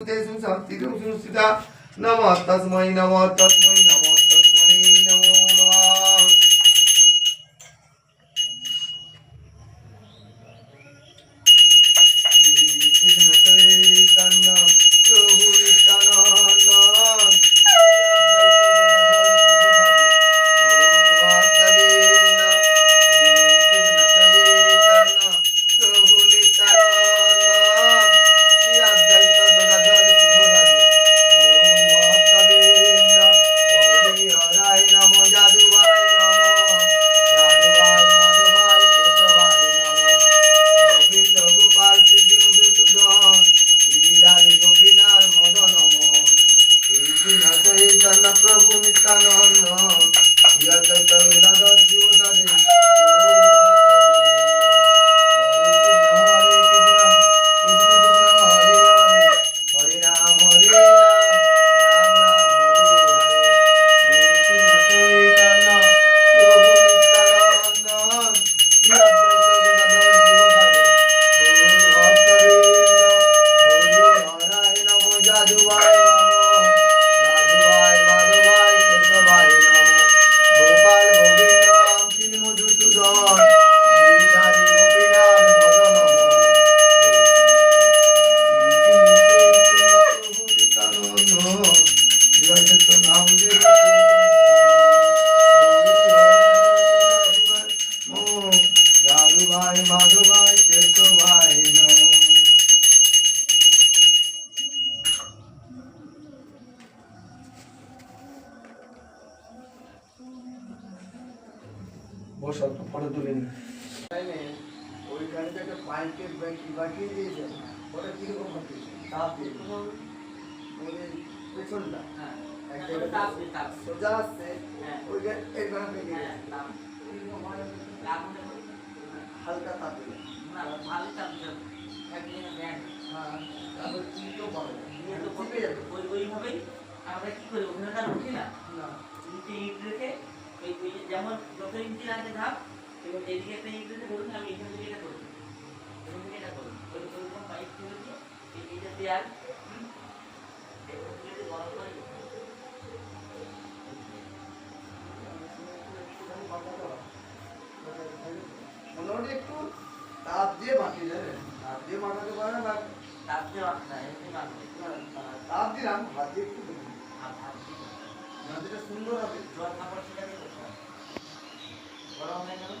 भूतेषु शान्तिरूप संस्थिता नमः तस्मै नमः तस्मै नमः तस्मै नमो नमः श्री कृष्ण चैतन्य प्रभु नित्यानंद चैतन्य प्रभु नित्यानंद गदाधर शिवसादि हरे कृष्ण कृष्ण कृष्ण हरे हरे हरे राम राम राम हरे हरे श्री कृष्ण चैतन्य प्रभु नित्यानंद श्री अद्वैत गदाधर शिवसादि गौर भक्तवृंद हरे हराय नमो जादुवाय माधवाय केशवाय नमः বসো একটু ফটো তুলে নিন ওই গাড়িতে একটা পাইপের বাকি দিয়েছে ওটা কিরকম হচ্ছে তাপ দিয়ে ওই পেছনটা সোজা আসছে ওই এই গাড়িতে হালকা তাপ দিলে ভালো তাপ দিলে তারপর চিনতেও পারবে ওইভাবেই আমরা কি করি ওখানে তার উঠি না ইট রেখে যেমন যত ইঞ্চি লাগে ধাপ এবং এদিকে একটা ইট রেখে ধরুন আমি এখান থেকে এটা করবো এখান থেকে এটা করবো ওইরকম পাইপ করেছি এইটা দেয়াল গরম করে মোটামুটি একটু তাপ দিয়ে মাখিয়ে যাবে তাপ দিয়ে মাখাতে পারে না তাপ দিয়ে মাখা এমনি মাখবে তাপ দিলাম হাত দিয়ে একটু যেটা সুন্দর হবে জল খাবার সেটা গরম হয়ে গেল